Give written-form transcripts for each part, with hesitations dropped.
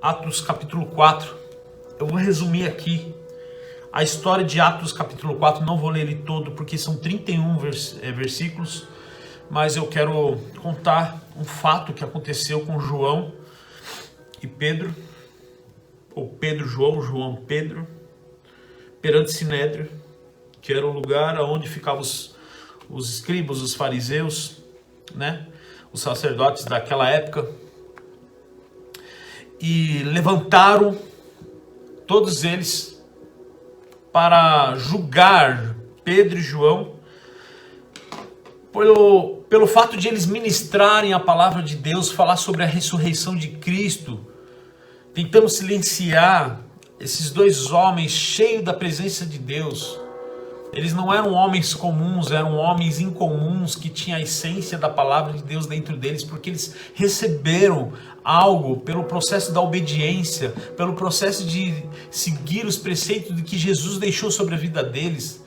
Atos capítulo 4. Eu vou resumir aqui a história de Atos capítulo 4. Não vou ler ele todo porque são 31 versículos, mas eu quero contar um fato que aconteceu com João e Pedro, ou Pedro, João, João, Pedro, perante Sinédrio, que era o lugar onde ficavam os escribas, os fariseus, né? Os sacerdotes daquela época, e levantaram todos eles para julgar Pedro e João pelo fato de eles ministrarem a palavra de Deus, falar sobre a ressurreição de Cristo, tentando silenciar esses dois homens cheios da presença de Deus. Eles não eram homens comuns, eram homens incomuns que tinham a essência da palavra de Deus dentro deles, porque eles receberam algo pelo processo da obediência, pelo processo de seguir os preceitos que Jesus deixou sobre a vida deles.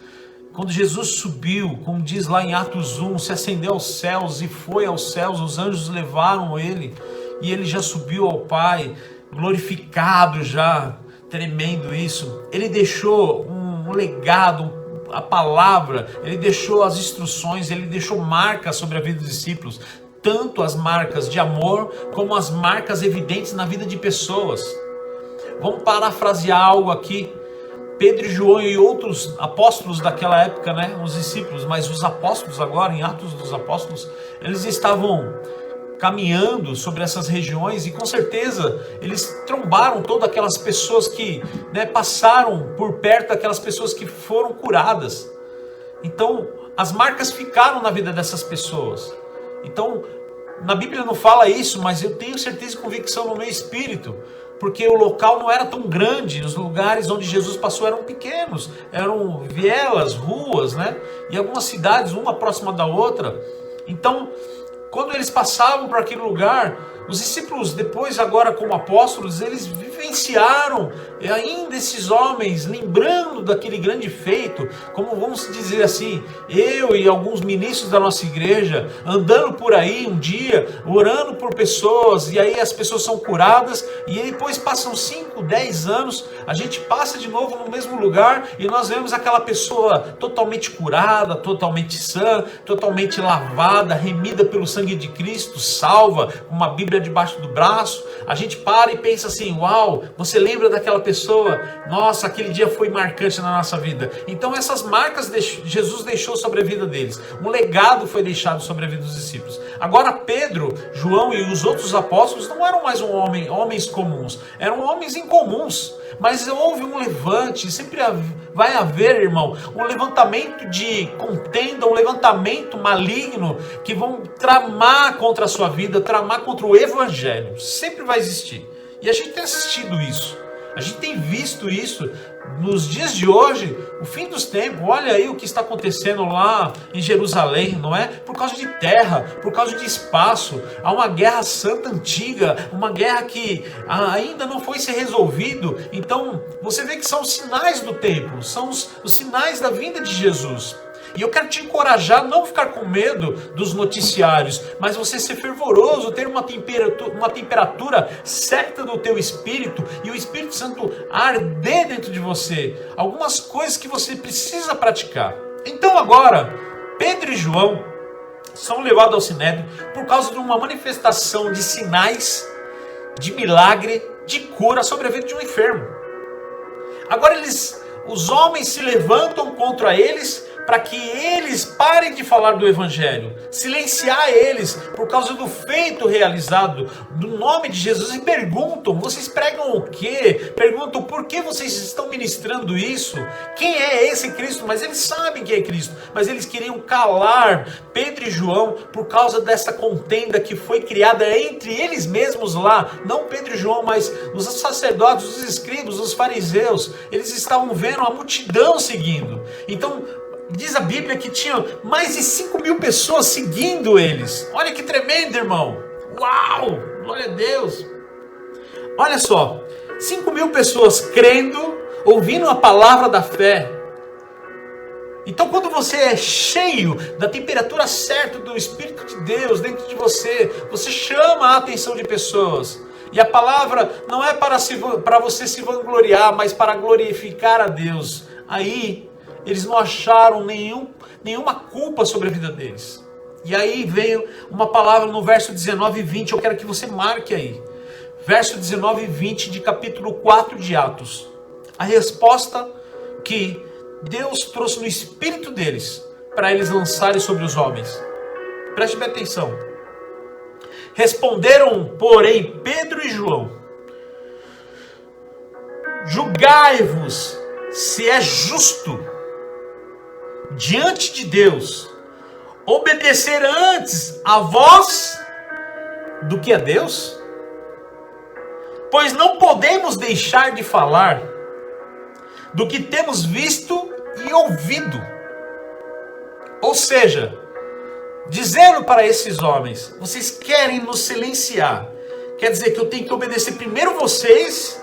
Quando Jesus subiu, como diz lá em Atos 1, se ascendeu aos céus e foi aos céus, os anjos levaram ele e ele já subiu ao Pai, glorificado já, tremendo isso. Ele deixou um legado, a palavra, ele deixou as instruções, ele deixou marcas sobre a vida dos discípulos, tanto as marcas de amor, como as marcas evidentes na vida de pessoas. Vamos parafrasear algo aqui. Pedro e João e outros apóstolos daquela época, né, os discípulos, mas os apóstolos agora, em Atos dos Apóstolos, eles estavam caminhando sobre essas regiões e com certeza eles trombaram todas aquelas pessoas que, né, passaram por perto daquelas pessoas que foram curadas. Então as marcas ficaram na vida dessas pessoas. Então na Bíblia não fala isso, mas eu tenho certeza e convicção no meu espírito, porque o local não era tão grande, os lugares onde Jesus passou eram pequenos, eram vielas, ruas, né, e algumas cidades, uma próxima da outra. Então quando eles passavam por aquele lugar, os discípulos, depois agora como apóstolos, eles vivenciaram ainda esses homens, lembrando daquele grande feito, como vamos dizer assim, eu e alguns ministros da nossa igreja, andando por aí um dia, orando por pessoas, e aí as pessoas são curadas, e aí depois passam 5, 10 anos, a gente passa de novo no mesmo lugar, e nós vemos aquela pessoa totalmente curada, totalmente sã, totalmente lavada, remida pelo sangue de Cristo, salva, com uma Bíblia debaixo do braço. A gente para e pensa assim, uau, você lembra daquela pessoa? Nossa, aquele dia foi marcante na nossa vida. Então essas marcas Jesus deixou sobre a vida deles. Um legado foi deixado sobre a vida dos discípulos. Agora Pedro, João e os outros apóstolos não eram mais homens comuns, eram homens incomuns. Mas houve um levante, sempre vai haver, irmão, um levantamento de contenda, um levantamento maligno que vão tramar contra a sua vida, tramar contra o evangelho. Sempre vai existir. E a gente tem assistido isso. A gente tem visto isso nos dias de hoje, o fim dos tempos. Olha aí o que está acontecendo lá em Jerusalém, não é? Por causa de terra, por causa de espaço. Há uma guerra santa antiga, uma guerra que ainda não foi se resolvido. Então você vê que são os sinais do tempo, são os sinais da vinda de Jesus. E eu quero te encorajar a não ficar com medo dos noticiários, mas você ser fervoroso, ter uma temperatura certa do teu espírito e o Espírito Santo arder dentro de você. Algumas coisas que você precisa praticar. Então agora, Pedro e João são levados ao Sinédrio por causa de uma manifestação de sinais, de milagre, de cura sobre a vida de um enfermo. Agora os homens se levantam contra eles para que eles parem de falar do Evangelho, silenciar eles por causa do feito realizado do nome de Jesus e perguntam, vocês pregam o quê? Perguntam, por que vocês estão ministrando isso? Quem é esse Cristo? Mas eles sabem quem é Cristo, mas eles queriam calar Pedro e João por causa dessa contenda que foi criada entre eles mesmos lá, não Pedro e João, mas os sacerdotes, os escribas, os fariseus, eles estavam vendo a multidão seguindo. Então diz a Bíblia que tinha mais de 5.000 pessoas seguindo eles. Olha que tremendo, irmão. Uau, glória a Deus. Olha só, 5.000 pessoas crendo, ouvindo a palavra da fé. Então quando você é cheio da temperatura certa do Espírito de Deus dentro de você, você chama a atenção de pessoas. E a palavra não é para você se vangloriar, mas para glorificar a Deus. Aí eles não acharam nenhuma culpa sobre a vida deles. E aí veio uma palavra no verso 19 e 20, eu quero que você marque aí. Verso 19 e 20 de capítulo 4 de Atos. A resposta que Deus trouxe no espírito deles para eles lançarem sobre os homens. Preste bem atenção. Responderam, porém, Pedro e João: julgai-vos se é justo diante de Deus obedecer antes a vós do que a Deus? Pois não podemos deixar de falar do que temos visto e ouvido. Ou seja, dizendo para esses homens: vocês querem nos silenciar, quer dizer que eu tenho que obedecer primeiro vocês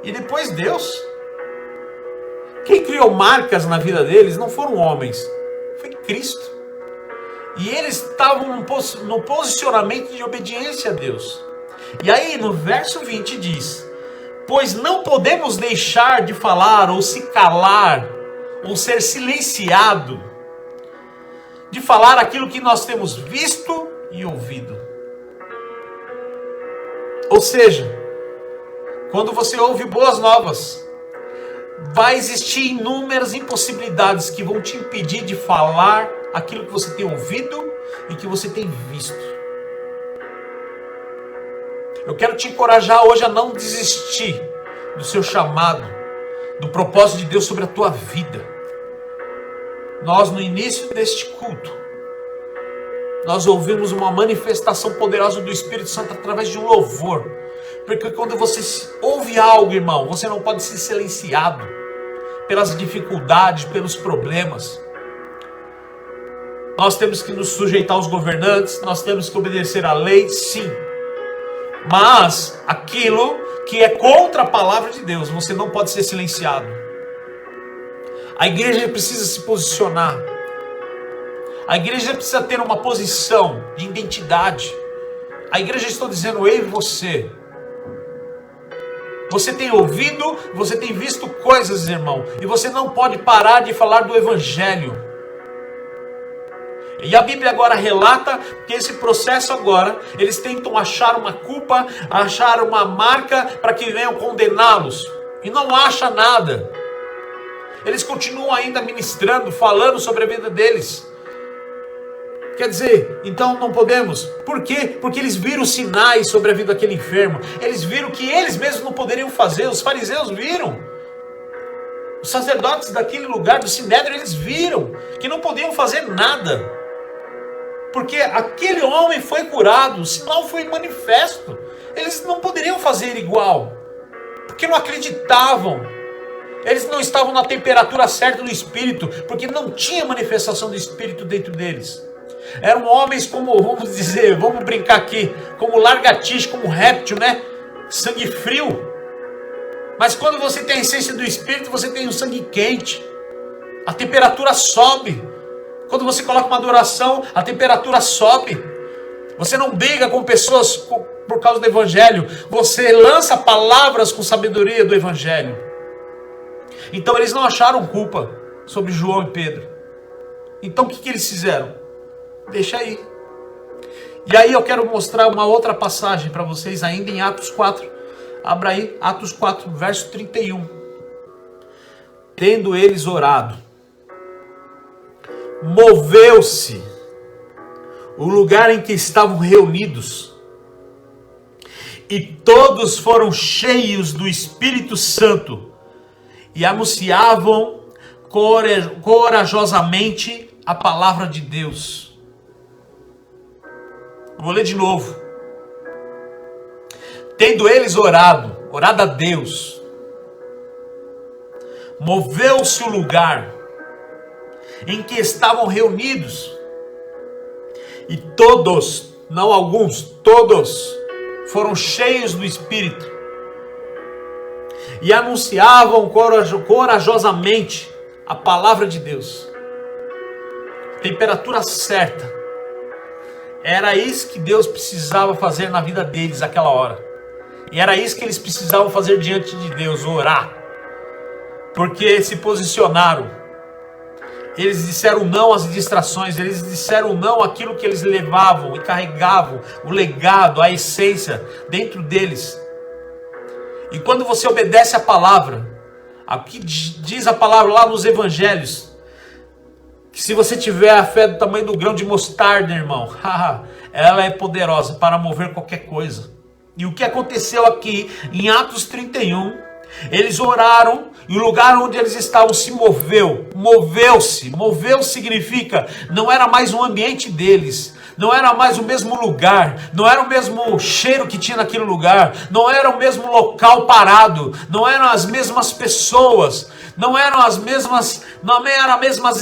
e depois Deus? Quem criou marcas na vida deles não foram homens, foi Cristo. E eles estavam no posicionamento de obediência a Deus. E aí no verso 20 diz: pois não podemos deixar de falar ou se calar ou ser silenciado de falar aquilo que nós temos visto e ouvido. Ou seja, quando você ouve boas novas, vai existir inúmeras impossibilidades que vão te impedir de falar aquilo que você tem ouvido e que você tem visto. Eu quero te encorajar hoje a não desistir do seu chamado, do propósito de Deus sobre a tua vida. Nós, no início deste culto, nós ouvimos uma manifestação poderosa do Espírito Santo através de um louvor. Porque quando você ouve algo, irmão, você não pode ser silenciado pelas dificuldades, pelos problemas. Nós temos que nos sujeitar aos governantes, nós temos que obedecer à lei, sim. Mas aquilo que é contra a palavra de Deus, você não pode ser silenciado. A igreja precisa se posicionar. A igreja precisa ter uma posição de identidade. A igreja, estou dizendo, eu e você. Você tem ouvido, você tem visto coisas, irmão, e você não pode parar de falar do Evangelho. E a Bíblia agora relata que esse processo agora, eles tentam achar uma culpa, achar uma marca para que venham condená-los. E não acha nada. Eles continuam ainda ministrando, falando sobre a vida deles. Quer dizer, então não podemos. Por quê? Porque eles viram sinais sobre a vida daquele enfermo. Eles viram que eles mesmos não poderiam fazer. Os fariseus viram. Os sacerdotes daquele lugar, do Sinédrio, eles viram que não podiam fazer nada. Porque aquele homem foi curado, o sinal foi manifesto. Eles não poderiam fazer igual. Porque não acreditavam. Eles não estavam na temperatura certa do Espírito, porque não tinha manifestação do Espírito dentro deles. Eram homens como, vamos dizer, vamos brincar aqui, como lagartixa, como réptil, né? Sangue frio. Mas quando você tem a essência do Espírito, você tem o sangue quente. A temperatura sobe. Quando você coloca uma adoração, a temperatura sobe. Você não briga com pessoas por causa do Evangelho. Você lança palavras com sabedoria do Evangelho. Então eles não acharam culpa sobre João e Pedro. Então o que eles fizeram? Deixa aí. E aí eu quero mostrar uma outra passagem para vocês ainda em Atos 4. Abra aí, Atos 4, verso 31. Tendo eles orado, moveu-se o lugar em que estavam reunidos, e todos foram cheios do Espírito Santo e anunciavam corajosamente a palavra de Deus. Vou ler de novo. Tendo eles orado a Deus, moveu-se o lugar em que estavam reunidos, e todos, não alguns, todos foram cheios do Espírito e anunciavam corajosamente a palavra de Deus. Temperatura certa. Era isso que Deus precisava fazer na vida deles naquela hora. E era isso que eles precisavam fazer diante de Deus, orar. Porque se posicionaram. Eles disseram não às distrações, eles disseram não àquilo que eles levavam e carregavam, o legado, a essência dentro deles. E quando você obedece a palavra, aqui diz a palavra lá nos evangelhos, que se você tiver a fé do tamanho do grão de mostarda, irmão, ela é poderosa para mover qualquer coisa. E o que aconteceu aqui em Atos 31, eles oraram e o lugar onde eles estavam se moveu, moveu-se. Moveu significa, não era mais um ambiente deles, não era mais o mesmo lugar, não era o mesmo cheiro que tinha naquele lugar, não era o mesmo local parado, não eram as mesmas pessoas, não eram as mesmas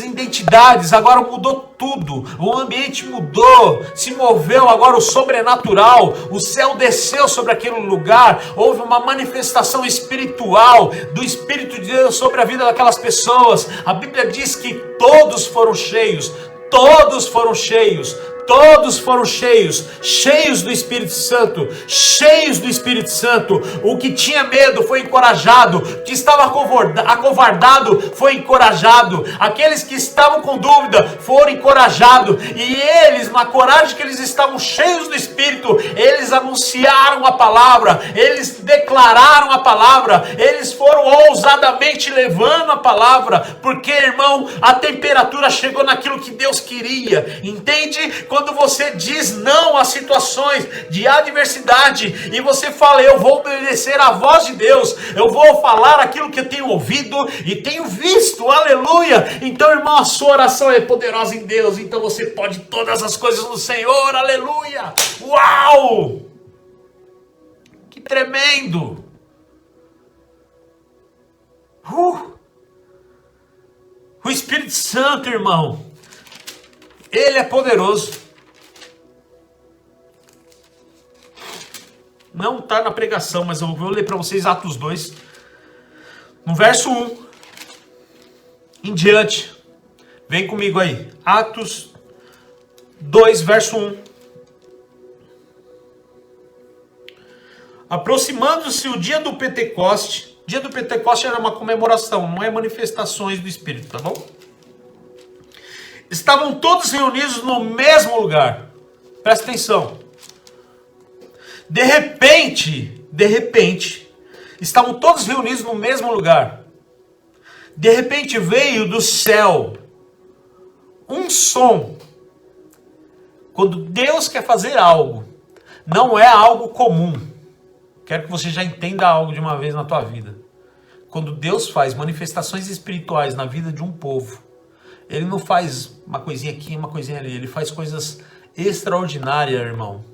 identidades, agora mudou tudo, o ambiente mudou, se moveu agora o sobrenatural, o céu desceu sobre aquele lugar, houve uma manifestação espiritual do Espírito de Deus sobre a vida daquelas pessoas. A Bíblia diz que todos foram cheios, todos foram cheios. Todos foram cheios, cheios do Espírito Santo, cheios do Espírito Santo. O que tinha medo foi encorajado, o que estava acovardado foi encorajado, aqueles que estavam com dúvida foram encorajados, e eles, na coragem que eles estavam cheios do Espírito, eles anunciaram a palavra, eles declararam a palavra, eles foram ousadamente levando a palavra, porque, irmão, a temperatura chegou naquilo que Deus queria, entende? Quando você diz não a situações de adversidade e você fala, eu vou obedecer à voz de Deus, eu vou falar aquilo que eu tenho ouvido e tenho visto, aleluia. Então, irmão, a sua oração é poderosa em Deus, então você pode todas as coisas no Senhor, aleluia. Uau! Que tremendo! O Espírito Santo, irmão, ele é poderoso. Não está na pregação, mas eu vou ler para vocês Atos 2, no verso 1 em diante. Vem comigo aí. Atos 2, verso 1. Aproximando-se o dia do Pentecoste. Dia do Pentecoste era uma comemoração, não é manifestações do Espírito, tá bom? Estavam todos reunidos no mesmo lugar. Presta atenção. De repente, estavam todos reunidos no mesmo lugar. De repente veio do céu um som. Quando Deus quer fazer algo, não é algo comum. Quero que você já entenda algo de uma vez na tua vida. Quando Deus faz manifestações espirituais na vida de um povo, Ele não faz uma coisinha aqui, uma coisinha ali. Ele faz coisas extraordinárias, irmão.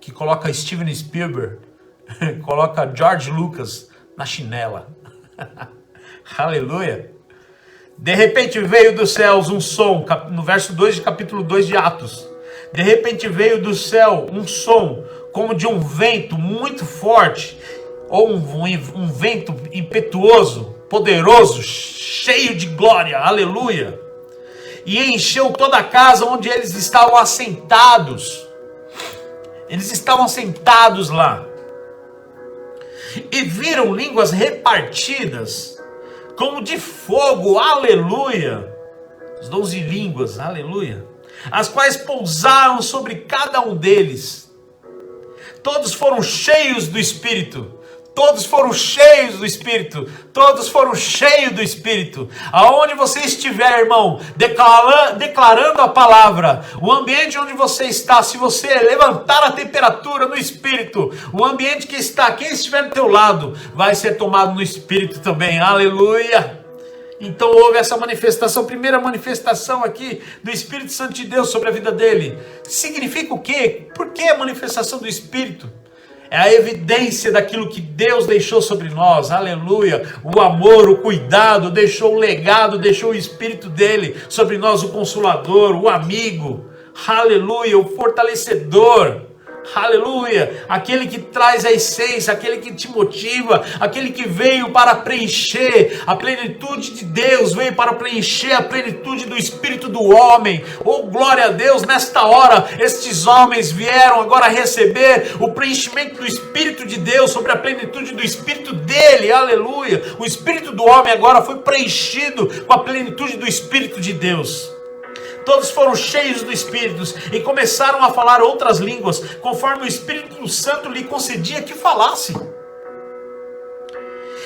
Que coloca Steven Spielberg, coloca George Lucas na chinela. Aleluia. De repente veio dos céus um som, no verso 2 de capítulo 2 de Atos. De repente veio do céu um som, como de um vento muito forte, ou um vento impetuoso, poderoso, cheio de glória, aleluia. E encheu toda a casa onde eles estavam assentados. Eles estavam sentados lá. E viram línguas repartidas, como de fogo, aleluia. As 12 línguas, aleluia. As quais pousaram sobre cada um deles. Todos foram cheios do Espírito. Todos foram cheios do Espírito. Todos foram cheios do Espírito. Aonde você estiver, irmão, declarando a palavra, o ambiente onde você está, se você levantar a temperatura no Espírito, o ambiente que está, quem estiver do teu lado, vai ser tomado no Espírito também. Aleluia! Então houve essa manifestação, primeira manifestação aqui do Espírito Santo de Deus sobre a vida dele. Significa o quê? Por que a manifestação do Espírito? É a evidência daquilo que Deus deixou sobre nós, aleluia, o amor, o cuidado, deixou o legado, deixou o Espírito dele sobre nós, o Consolador, o amigo, aleluia, o fortalecedor, Aleluia, aquele que traz a essência, aquele que te motiva, aquele que veio para preencher a plenitude de Deus, veio para preencher a plenitude do Espírito do homem. Oh, glória a Deus, nesta hora, estes homens vieram agora receber o preenchimento do Espírito de Deus sobre a plenitude do Espírito dele, aleluia. O Espírito do homem agora foi preenchido com a plenitude do Espírito de Deus. Todos foram cheios do Espírito e começaram a falar outras línguas, conforme o Espírito Santo lhe concedia que falasse.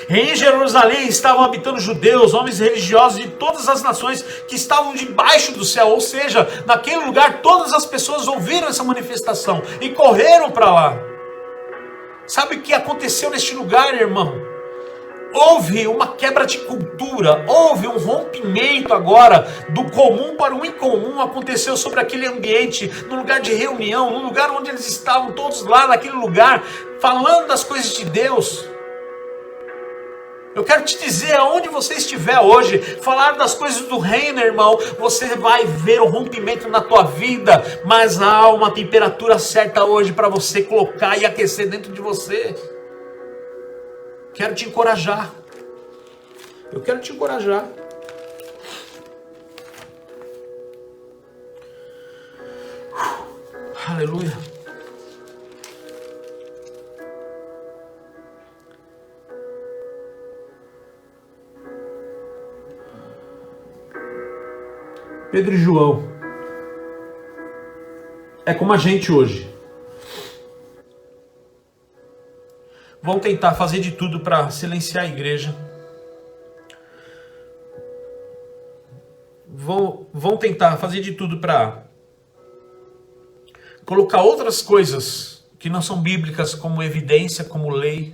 Em Jerusalém estavam habitando judeus, homens religiosos de todas as nações que estavam debaixo do céu. Ou seja, naquele lugar todas as pessoas ouviram essa manifestação e correram para lá. Sabe o que aconteceu neste lugar, irmão? Houve uma quebra de cultura, houve um rompimento agora do comum para o incomum, aconteceu sobre aquele ambiente, no lugar de reunião, no lugar onde eles estavam todos lá naquele lugar, falando das coisas de Deus. Eu quero te dizer, aonde você estiver hoje, falar das coisas do reino, irmão, você vai ver o rompimento na tua vida, mas há uma temperatura certa hoje para você colocar e aquecer dentro de você. Quero te encorajar. Eu quero te encorajar. Aleluia. Pedro e João é como a gente hoje. Vão tentar fazer de tudo para silenciar a igreja. Vão tentar fazer de tudo para colocar outras coisas que não são bíblicas como evidência, como lei,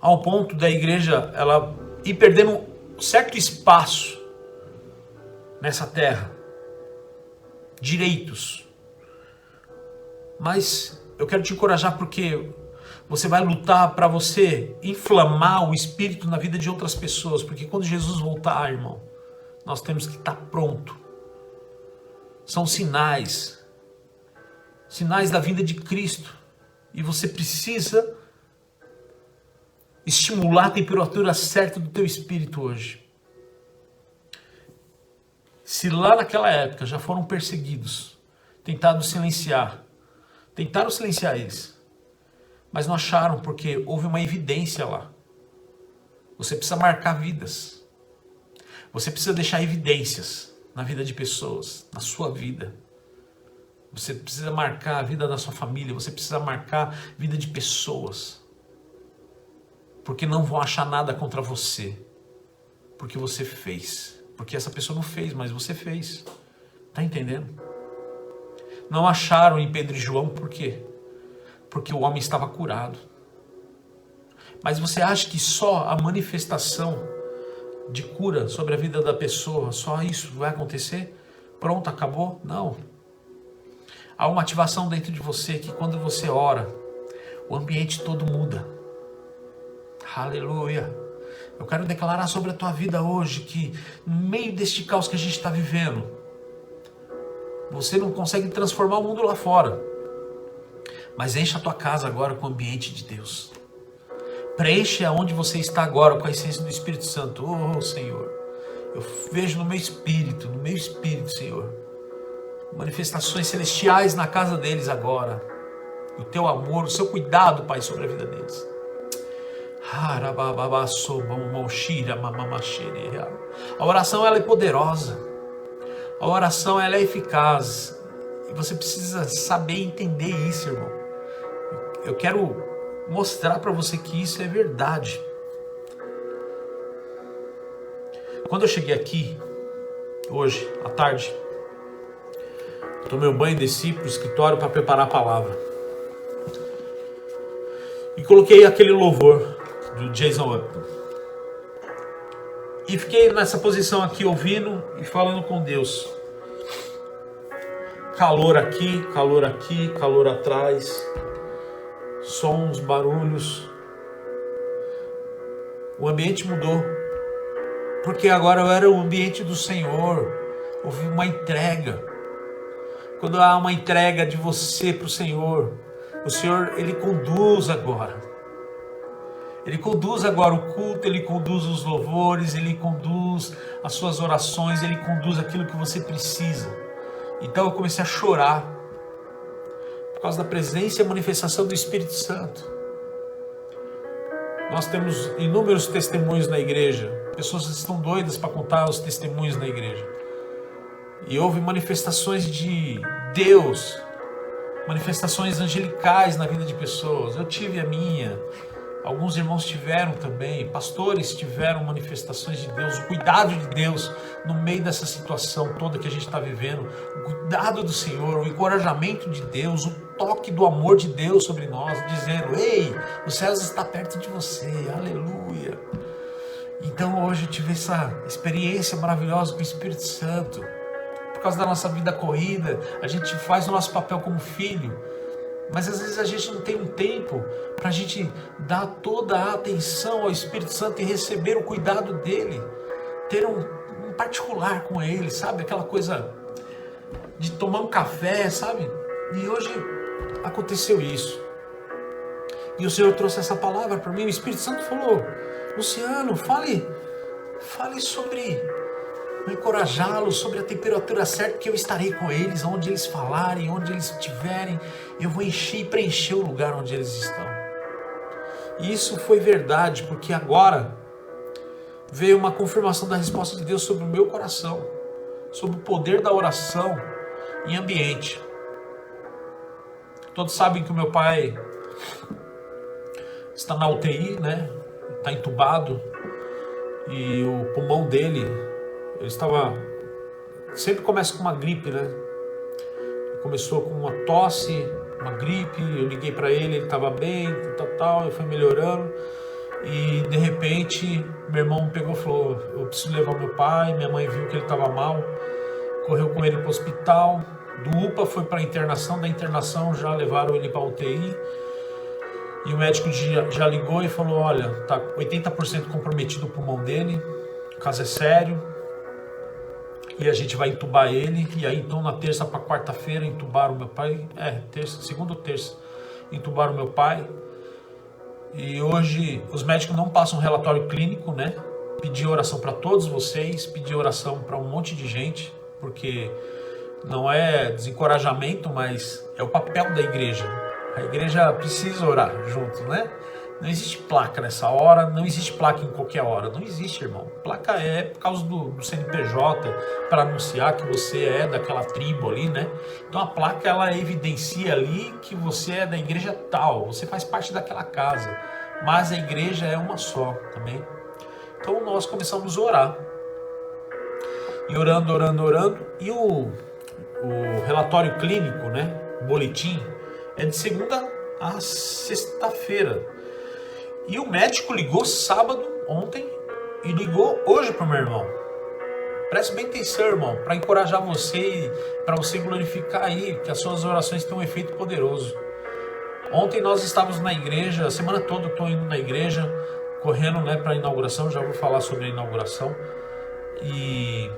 ao ponto da igreja ela ir perdendo certo espaço nessa terra, direitos. Mas eu quero te encorajar porque você vai lutar para você inflamar o Espírito na vida de outras pessoas. Porque quando Jesus voltar, irmão, nós temos que estar pronto. São sinais. Sinais da vinda de Cristo. E você precisa estimular a temperatura certa do teu espírito hoje. Se lá naquela época já foram perseguidos, tentaram silenciar eles. Mas não acharam porque houve uma evidência lá. Você precisa marcar vidas. Você precisa deixar evidências na vida de pessoas, na sua vida. Você precisa marcar a vida da sua família. Você precisa marcar a vida de pessoas. Porque não vão achar nada contra você. Porque você fez. Porque essa pessoa não fez, mas você fez. Tá entendendo? Não acharam em Pedro e João por quê? Porque o homem estava curado. Mas você acha que só a manifestação de cura sobre a vida da pessoa, só isso vai acontecer? Pronto, acabou? Não. Há uma ativação dentro de você que quando você ora, o ambiente todo muda. Aleluia. Eu quero declarar sobre a tua vida hoje que no meio deste caos que a gente está vivendo, você não consegue transformar o mundo lá fora. Mas enche a tua casa agora com o ambiente de Deus. Preenche aonde você está agora com a essência do Espírito Santo. Oh, Senhor, eu vejo no meu espírito, Senhor, manifestações celestiais na casa deles agora. O teu amor, o seu cuidado, Pai, sobre a vida deles. A oração ela é poderosa. A oração ela é eficaz. E você precisa saber entender isso, irmão. Eu quero mostrar para você que isso é verdade. Quando eu cheguei aqui, hoje, à tarde, tomei um banho e desci para o escritório para preparar a palavra. E coloquei aquele louvor do Jason Up. E fiquei nessa posição aqui, ouvindo e falando com Deus. Calor aqui, calor atrás. Sons, barulhos. O ambiente mudou. Porque agora eu era o ambiente do Senhor. Houve uma entrega. quando há uma entrega de você para o Senhor, Ele conduz agora. Ele conduz agora o culto, Ele conduz os louvores, Ele conduz as suas orações, Ele conduz aquilo que você precisa. Então eu comecei a chorar, por causa da presença e a manifestação do Espírito Santo. Nós temos inúmeros testemunhos na igreja, pessoas estão doidas para contar os testemunhos na igreja. E houve manifestações de Deus, manifestações angelicais na vida de pessoas. Eu tive a minha. Alguns irmãos tiveram também, pastores tiveram manifestações de Deus, o cuidado de Deus no meio dessa situação toda que a gente está vivendo, o cuidado do Senhor, o encorajamento de Deus, o toque do amor de Deus sobre nós, dizendo: ei, os céus estão perto de você, aleluia. Então hoje eu tive essa experiência maravilhosa com o Espírito Santo. Por causa da nossa vida corrida, a gente faz o nosso papel como filho, mas às vezes a gente não tem um tempo para a gente dar toda a atenção ao Espírito Santo e receber o cuidado dele, ter um particular com ele, sabe? Aquela coisa de tomar um café, sabe? E hoje aconteceu isso. E o Senhor trouxe essa palavra para mim, o Espírito Santo falou: Luciano, fale sobre encorajá-los, sobre a temperatura certa, que eu estarei com eles, onde eles falarem, onde eles estiverem, eu vou encher e preencher o lugar onde eles estão. E isso foi verdade, porque agora veio uma confirmação da resposta de Deus sobre o meu coração, sobre o poder da oração em ambiente. Todos sabem que o meu pai está na UTI, né? Está entubado, e o pulmão dele, ele estava, sempre começa com uma gripe, né? Ele começou com uma tosse, uma gripe, eu liguei para ele estava bem, tal, ele foi melhorando, e de repente meu irmão pegou e falou: eu preciso levar meu pai. Minha mãe viu que ele estava mal, correu com ele para o hospital, do UPA foi para a internação, da internação já levaram ele para a UTI, e o médico já ligou e falou: olha, está 80% comprometido o pulmão dele, o caso é sério, e a gente vai entubar ele. E aí então na terça para quarta-feira entubaram o meu pai, segunda ou terça, entubaram o meu pai. E hoje os médicos não passam relatório clínico, né? Pedi oração para todos vocês, pedi oração para um monte de gente, porque não é desencorajamento, mas é o papel da igreja. A igreja precisa orar junto, né? Não existe placa nessa hora, não existe placa em qualquer hora, não existe, irmão. Placa é por causa do CNPJ, para anunciar que você é daquela tribo ali, né? Então a placa, ela evidencia ali que você é da igreja tal, você faz parte daquela casa, mas a igreja é uma só também. Então nós começamos a orar, e orando, e o relatório clínico, né, o boletim, é de segunda a sexta-feira. E o médico ligou sábado, ontem, e ligou hoje para o meu irmão. Preste bem atenção, irmão, para encorajar você, para você glorificar aí, que as suas orações têm um efeito poderoso. Ontem nós estávamos na igreja, a semana toda eu estou indo na igreja, correndo, né, para a inauguração, já vou falar sobre a inauguração. E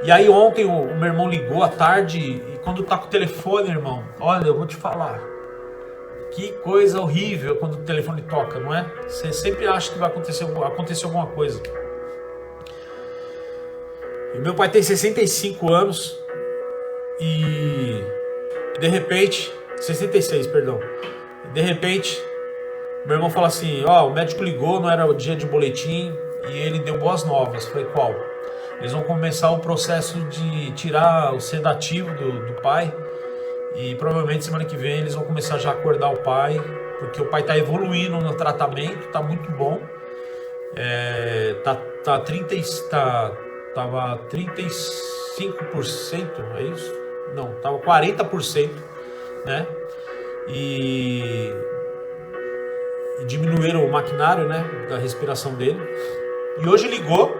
aí ontem o meu irmão ligou à tarde, e quando tá com o telefone, irmão, olha, eu vou te falar, que coisa horrível quando o telefone toca, não é? Você sempre acha que vai acontecer alguma coisa. E meu pai tem 65 anos e de repente, 66, perdão. De repente, meu irmão fala assim: ó, o médico ligou, não era o dia de boletim, e ele deu boas novas. Falei: qual? Eles vão começar o processo de tirar o sedativo do pai. E provavelmente semana que vem eles vão começar já a acordar o pai, porque o pai está evoluindo no tratamento, está muito bom. Tava 35%, é isso? Não, tava 40%, né? E diminuíram o maquinário, né, da respiração dele. E hoje ligou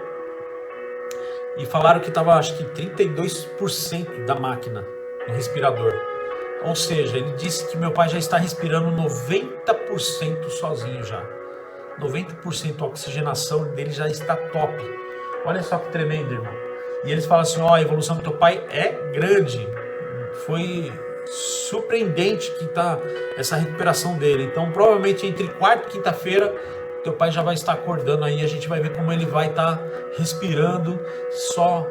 e falaram que tava, acho que 32% da máquina no respirador. Ou seja, ele disse que meu pai já está respirando 90% sozinho já. 90% a oxigenação dele já está top. Olha só que tremendo, irmão. E eles falam assim: ó, a evolução do teu pai é grande. foi surpreendente que tá essa recuperação dele. Então, provavelmente entre quarta e quinta-feira, teu pai já vai estar acordando aí. A gente vai ver como ele vai estar respirando, só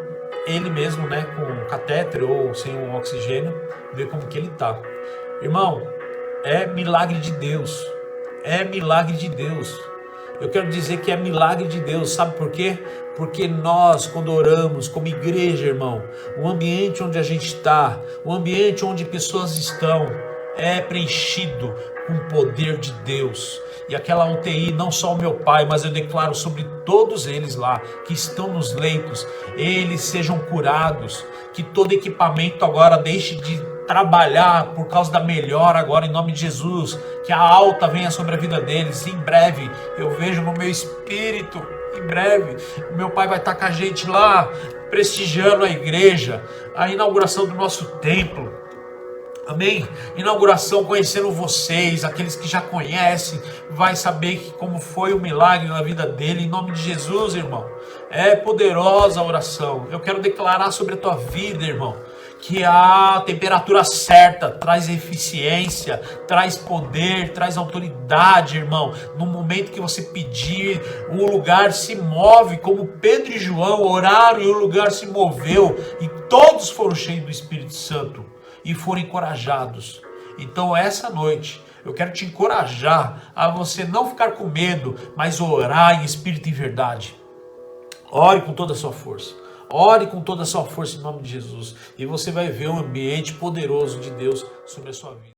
ele mesmo, né, com catéter ou sem o oxigênio, ver como que ele tá. Irmão, é milagre de Deus. É milagre de Deus. Eu quero dizer que é milagre de Deus, sabe por quê? Porque nós, quando oramos como igreja, irmão, o ambiente onde a gente está, o ambiente onde pessoas estão, é preenchido com o poder de Deus. E aquela UTI, não só o meu pai, mas eu declaro sobre todos eles lá, que estão nos leitos, eles sejam curados, que todo equipamento agora deixe de trabalhar por causa da melhora agora em nome de Jesus, que a alta venha sobre a vida deles. Em breve, eu vejo no meu espírito, em breve, o meu pai vai estar com a gente lá, prestigiando a igreja, a inauguração do nosso templo. Amém? Inauguração, conhecendo vocês, aqueles que já conhecem, vai saber que como foi o milagre na vida dele, em nome de Jesus, irmão. É poderosa a oração. Eu quero declarar sobre a tua vida, irmão, que a temperatura certa traz eficiência, traz poder, traz autoridade, irmão. No momento que você pedir, o lugar se move, como Pedro e João oraram e o lugar se moveu, e todos foram cheios do Espírito Santo e foram encorajados. Então essa noite eu quero te encorajar a você não ficar com medo, mas orar em espírito e verdade. Ore com toda a sua força. Ore com toda a sua força em nome de Jesus. E você vai ver um ambiente poderoso de Deus sobre a sua vida.